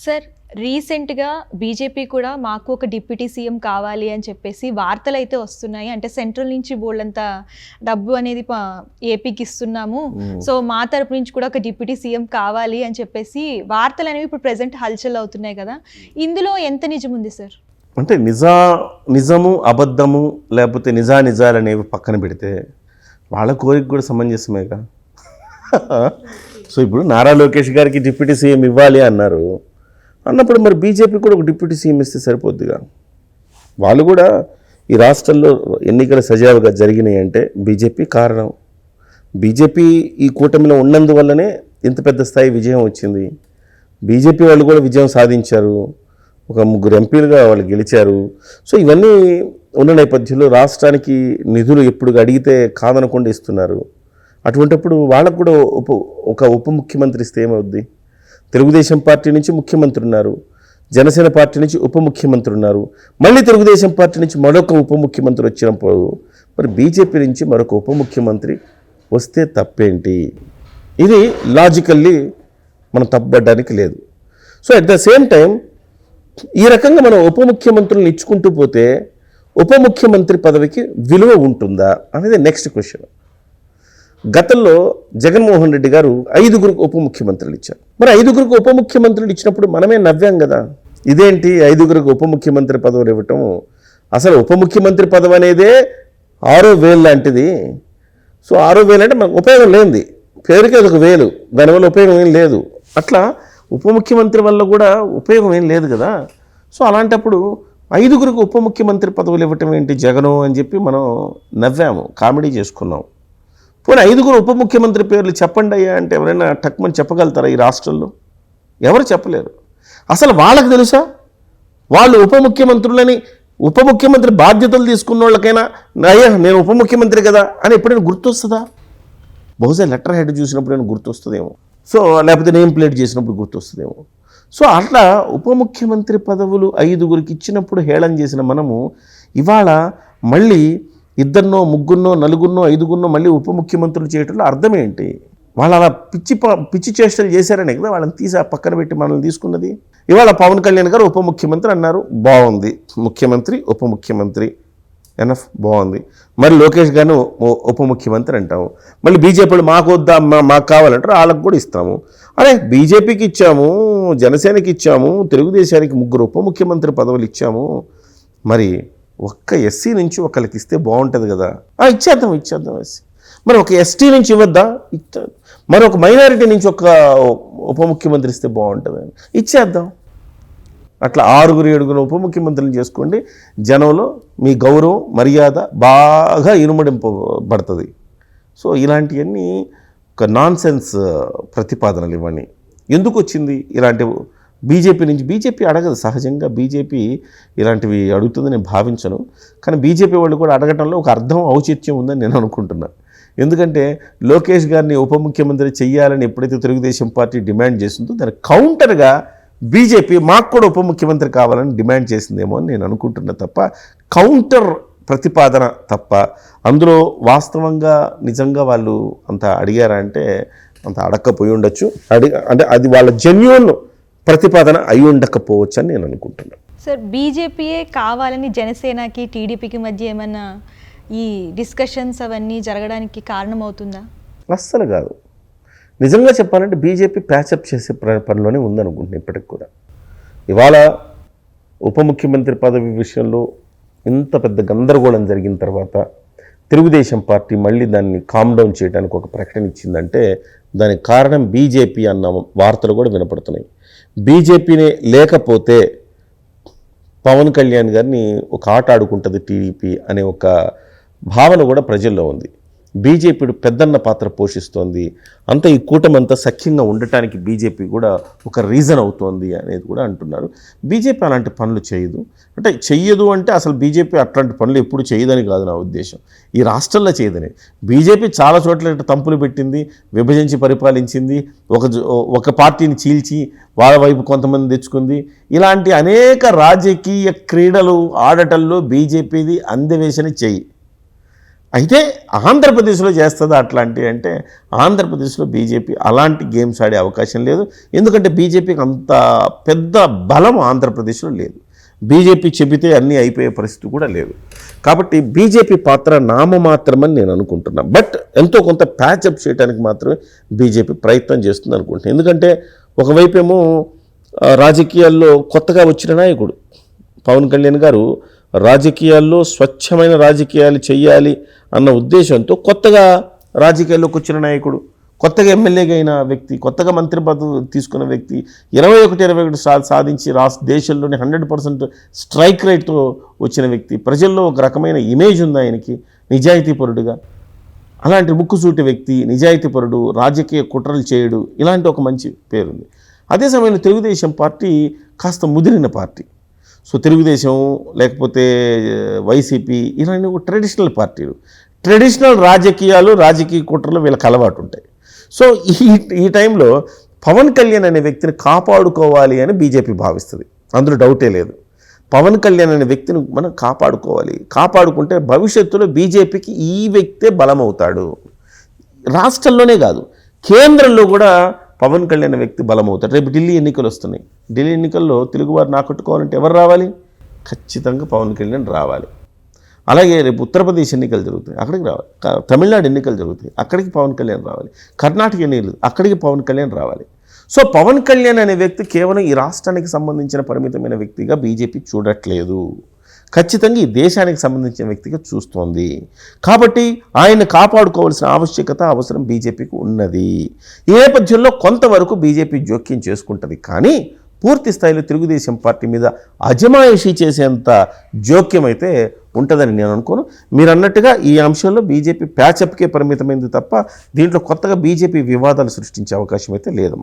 Sir రీసెంట్గా BJP కూడా మాకు ఒక డిప్యూటీ సీఎం కావాలి అని చెప్పేసి వార్తలు అయితే వస్తున్నాయి. అంటే సెంట్రల్ నుంచి బోల్డంత డబ్బు అనేది ఏపీకి ఇస్తున్నాము, సో మా తరపు నుంచి కూడా ఒక డిప్యూటీ సీఎం కావాలి అని చెప్పేసి వార్తలు అనేవి ఇప్పుడు ప్రెసెంట్ హల్చల్ అవుతున్నాయి కదా, ఇందులో ఎంత నిజం ఉంది సార్? అంటే నిజము అబద్ధము లేకపోతే నిజాలు అనేవి పక్కన పెడితే వాళ్ళ కోరిక కూడా సమంజసమేగా. సో ఇప్పుడు నారా లోకేష్ గారికి డిప్యూటీ సీఎం ఇవ్వాలి అన్నప్పుడు మరి బీజేపీ కూడా ఒక డిప్యూటీ సీఎం ఇస్తే సరిపోద్దిగా. వాళ్ళు కూడా ఈ రాష్ట్రంలో ఎన్నికలు సజావుగా జరిగినాయి అంటే బీజేపీ కారణం. బీజేపీ ఈ కూటమిలో ఉన్నందువల్లనే ఇంత పెద్ద స్థాయి విజయం వచ్చింది. బీజేపీ వాళ్ళు కూడా విజయం సాధించారు, ఒక 3 ఎంపీలుగా వాళ్ళు గెలిచారు. సో ఇవన్నీ ఉన్న నేపథ్యంలో రాష్ట్రానికి నిధులు ఎప్పుడు అడిగితే కాదనకుండా ఇస్తున్నారు. అటువంటిప్పుడు వాళ్ళకు కూడా ఒక ఉప ముఖ్యమంత్రి ఇస్తే ఏమవుద్ది? తెలుగుదేశం పార్టీ నుంచి ముఖ్యమంత్రి ఉన్నారు, జనసేన పార్టీ నుంచి ఉప ముఖ్యమంత్రి ఉన్నారు, మళ్ళీ తెలుగుదేశం పార్టీ నుంచి మరొక ఉప ముఖ్యమంత్రి వచ్చినప్పుడు మరి బీజేపీ నుంచి మరొక ఉప ముఖ్యమంత్రి వస్తే తప్పేంటి? ఇది లాజికల్లీ మనం తప్పబడ్డానికి లేదు. So at the same time ఈ రకంగా మనం ఉప ముఖ్యమంత్రులను ఇచ్చుకుంటూ పోతే ఉప ముఖ్యమంత్రి పదవికి విలువ ఉంటుందా అనేది నెక్స్ట్ క్వశ్చన్. గతంలో జగన్మోహన్ రెడ్డి గారు 5గురికి ఉప ముఖ్యమంత్రులు ఇచ్చారు. మరి 5గురికి ఉప ముఖ్యమంత్రులు ఇచ్చినప్పుడు మనమే నవ్వాం కదా, ఇదేంటి 5గురికి ఉప ముఖ్యమంత్రి పదవులు ఇవ్వటం, అసలు ఉప ముఖ్యమంత్రి పదవి అనేదే 6,000 లాంటిది. సో 6,000 అంటే మనకు ఉపయోగం లేనిది, పేరుకే ఒక 1,000, దానివల్ల ఉపయోగం ఏం లేదు. అట్లా ఉప ముఖ్యమంత్రి వల్ల కూడా ఉపయోగం ఏం లేదు కదా. సో అలాంటప్పుడు 5గురికి ఉప ముఖ్యమంత్రి పదవులు ఇవ్వటం ఏంటి జగను అని చెప్పి మనం నవ్వాము, కామెడీ చేసుకున్నాం. పోనీ 5గురు ఉప ముఖ్యమంత్రి పేర్లు చెప్పండి అయ్యా అంటే ఎవరైనా టక్మని చెప్పగలుగుతారా ఈ రాష్ట్రంలో? ఎవరు చెప్పలేరు. అసలు వాళ్ళకి తెలుసా వాళ్ళు ఉప ముఖ్యమంత్రులని, ఉప ముఖ్యమంత్రి బాధ్యతలు తీసుకున్న వాళ్ళకైనా అయ్యా నేను ఉప ముఖ్యమంత్రి కదా అని ఎప్పుడైనా గుర్తొస్తుందా? బహుశా లెటర్ హెడ్ చూసినప్పుడైనా గుర్తొస్తుందేమో, సో లేకపోతే నేమ్ ప్లేట్ చేసినప్పుడు గుర్తొస్తుందేమో. సో అట్లా ఉప ముఖ్యమంత్రి పదవులు 5గురికి ఇచ్చినప్పుడు హేళన చేసిన మనము ఇవాళ మళ్ళీ 2, 3, 4, 5 మళ్ళీ ఉప ముఖ్యమంత్రులు చేయటంలో అర్థం ఏంటి? వాళ్ళు అలా పిచ్చి చేష్టలు చేశారనే కదా వాళ్ళని తీసి పక్కన పెట్టి మనల్ని తీసుకున్నది. ఇవాళ పవన్ కళ్యాణ్ గారు ఉప ముఖ్యమంత్రి అన్నారు, బాగుంది. ముఖ్యమంత్రి ఉప ముఖ్యమంత్రి ఎనఫ్, బాగుంది. మరి లోకేష్ గారిని ఉప ముఖ్యమంత్రి అంటాము. మళ్ళీ బీజేపీలు మాకు వద్దా, మాకు కావాలంటారు, వాళ్ళకు కూడా ఇస్తాము. అరే బీజేపీకి ఇచ్చాము, జనసేనకి ఇచ్చాము, తెలుగుదేశానికి 3 ఉప ముఖ్యమంత్రి పదవులు ఇచ్చాము, మరి ఒక్క ఎస్సీ నుంచి ఒకరికి ఇస్తే బాగుంటుంది కదా. ఇచ్చేద్దాం ఎస్సీ. మరి ఒక ఎస్టీ నుంచి ఇవ్వద్దా? మరి ఒక మైనారిటీ నుంచి ఒక ఉప ముఖ్యమంత్రి ఇస్తే బాగుంటుంది అని ఇచ్చేద్దాం. అట్లా 6, 7 ఉప ముఖ్యమంత్రులను చేసుకోండి, జనంలో మీ గౌరవం మర్యాద బాగా ఇనుమడింపబడుతుంది. సో ఇలాంటివన్నీ ఒక నాన్ సెన్స్ ప్రతిపాదనలు ఇవన్నీ. ఎందుకు వచ్చింది ఇలాంటి బీజేపీ నుంచి? బీజేపీ అడగదు సహజంగా, బీజేపీ ఇలాంటివి అడుగుతుందని నేను భావించను. కానీ బీజేపీ వాళ్ళు కూడా అడగటంలో ఒక అర్థం ఔచిత్యం ఉందని నేను అనుకుంటున్నాను. ఎందుకంటే లోకేష్ గారిని ఉప ముఖ్యమంత్రి చెయ్యాలని ఎప్పుడైతే తెలుగుదేశం పార్టీ డిమాండ్ చేసిందో దానికి కౌంటర్గా బీజేపీ మాకు కూడా ఉప ముఖ్యమంత్రి కావాలని డిమాండ్ చేసిందేమో అని నేను అనుకుంటున్నా తప్ప, కౌంటర్ ప్రతిపాదన తప్ప అందులో వాస్తవంగా నిజంగా వాళ్ళు అంత అడిగారా అంటే అంత అడక్కపోయి ఉండొచ్చు. అంటే అది వాళ్ళ జెన్యూన్ ప్రతిపాదన అయి ఉండకపోవచ్చు అని నేను అనుకుంటున్నాను. సార్ బీజేపీయే కావాలని జనసేనకి టీడీపీకి మధ్య ఏమన్నా ఈ డిస్కషన్స్ అవన్నీ జరగడానికి కారణమవుతుందా? అస్సలు కాదు. నిజంగా చెప్పాలంటే బీజేపీ ప్యాచప్ చేసే పనిలోనే ఉందనుకుంటున్నాను ఇప్పటికి కూడా. ఇవాళ ఉప ముఖ్యమంత్రి పదవి విషయంలో ఇంత పెద్ద గందరగోళం జరిగిన తర్వాత తెలుగుదేశం పార్టీ మళ్ళీ దాన్ని కామ్ డౌన్ చేయడానికి ఒక ప్రకటన ఇచ్చిందంటే దానికి కారణం బీజేపీ అన్న వార్తలు కూడా వినపడుతున్నాయి. బీజేపీనే లేకపోతే పవన్ కళ్యాణ్ గారిని ఒక ఆట ఆడుకుంటుంది టీడీపీ అనే ఒక భావన కూడా ప్రజల్లో ఉంది. బీజేపీ పెద్దన్న పాత్ర పోషిస్తోంది, అంతా ఈ కూటమంతా సఖ్యంగా ఉండటానికి బీజేపీ కూడా ఒక రీజన్ అవుతోంది అనేది కూడా అంటున్నారు. బీజేపీ అలాంటి పనులు చేయదు. అంటే చెయ్యదు అంటే అసలు బీజేపీ అట్లాంటి పనులు ఎప్పుడు చేయదని కాదు నా ఉద్దేశం, ఈ రాష్ట్రంలో చేయదని. బీజేపీ చాలా చోట్ల తంపులు పెట్టింది, విభజించి పరిపాలించింది, ఒక పార్టీని చీల్చి వాళ్ళ వైపు కొంతమంది తెచ్చుకుంది. ఇలాంటి అనేక రాజకీయ క్రీడలు ఆడటంలో బీజేపీది అందవేశని చెయ్యి. అయితే ఆంధ్రప్రదేశ్లో చేస్తుందా అట్లాంటివి అంటే ఆంధ్రప్రదేశ్లో బీజేపీ అలాంటి గేమ్స్ ఆడే అవకాశం లేదు. ఎందుకంటే బీజేపీకి అంత పెద్ద బలం ఆంధ్రప్రదేశ్లో లేదు. బీజేపీ చెబితే అన్నీ అయిపోయే పరిస్థితి కూడా లేదు. కాబట్టి బీజేపీ పాత్ర నామమాత్రమని నేను అనుకుంటున్నాను. బట్ ఎంతో కొంత ప్యాచప్ చేయడానికి మాత్రమే బీజేపీ ప్రయత్నం చేస్తుంది అనుకుంటున్నాను. ఎందుకంటే ఒకవైపేమో రాజకీయాల్లో కొత్తగా వచ్చిన నాయకుడు పవన్ కళ్యాణ్ గారు రాజకీయాల్లో స్వచ్ఛమైన రాజకీయాలు చేయాలి అన్న ఉద్దేశంతో కొత్తగా రాజకీయాల్లోకి వచ్చిన నాయకుడు, కొత్తగా ఎమ్మెల్యేగా అయిన వ్యక్తి, కొత్తగా మంత్రి పదవి తీసుకున్న వ్యక్తి, 21 సాధించి దేశంలోని 100% స్ట్రైక్ రేట్తో వచ్చిన వ్యక్తి, ప్రజల్లో ఒక రకమైన ఇమేజ్ ఉంది ఆయనకి నిజాయితీపరుడుగా. అలాంటి ముక్కుసూటి వ్యక్తి, నిజాయితీపరుడు, రాజకీయ కుట్రలు చేయడు, ఇలాంటి ఒక మంచి పేరుంది. అదే సమయంలో తెలుగుదేశం పార్టీ కాస్త ముదిరిన పార్టీ. సో తెలుగుదేశం లేకపోతే వైసీపీ ఇలాంటి ట్రెడిషనల్ పార్టీలు, ట్రెడిషనల్ రాజకీయాలు, రాజకీయ కుట్రలు వీళ్ళకి అలవాటు ఉంటాయి. సో ఈ టైంలో పవన్ కళ్యాణ్ అనే వ్యక్తిని కాపాడుకోవాలి అని బీజేపీ భావిస్తుంది, అందులో డౌటే లేదు. పవన్ కళ్యాణ్ అనే వ్యక్తిని మనం కాపాడుకోవాలి, కాపాడుకుంటే భవిష్యత్తులో బీజేపీకి ఈ వ్యక్తే బలమవుతాడు. రాష్ట్రంలోనే కాదు, కేంద్రంలో కూడా పవన్ కళ్యాణ్ వ్యక్తి బలమవుతాడు. రేపు ఢిల్లీ ఎన్నికలు వస్తున్నాయి. ఢిల్లీ ఎన్నికల్లో తెలుగువారిని ఆకట్టుకోవాలంటే ఎవరు రావాలి? ఖచ్చితంగా పవన్ కళ్యాణ్ రావాలి. అలాగే రేపు ఉత్తరప్రదేశ్ ఎన్నికలు జరుగుతాయి, అక్కడికి రావాలి. తమిళనాడు ఎన్నికలు జరుగుతాయి, అక్కడికి పవన్ కళ్యాణ్ రావాలి. కర్ణాటక ఎన్నికలు, అక్కడికి పవన్ కళ్యాణ్ రావాలి. సో పవన్ కళ్యాణ్ అనే వ్యక్తి కేవలం ఈ రాష్ట్రానికి సంబంధించిన పరిమితమైన వ్యక్తిగా బీజేపీ చూడట్లేదు, ఖచ్చితంగా ఈ దేశానికి సంబంధించిన వ్యక్తిగా చూస్తోంది. కాబట్టి ఆయన కాపాడుకోవాల్సిన ఆవశ్యకత, అవసరం బీజేపీకి ఉన్నది. ఈ నేపథ్యంలో కొంతవరకు బీజేపీ జోక్యం చేసుకుంటుంది, కానీ పూర్తి స్థాయిలో తెలుగుదేశం పార్టీ మీద అజమాయిషీ చేసేంత జోక్యం అయితే ఉంటుందని నేను అనుకోను. మీరు అన్నట్టుగా ఈ అంశంలో బీజేపీ ప్యాచప్కే పరిమితమైంది తప్ప దీంట్లో కొత్తగా బీజేపీ వివాదాలు సృష్టించే అవకాశం అయితే లేదమ్మా.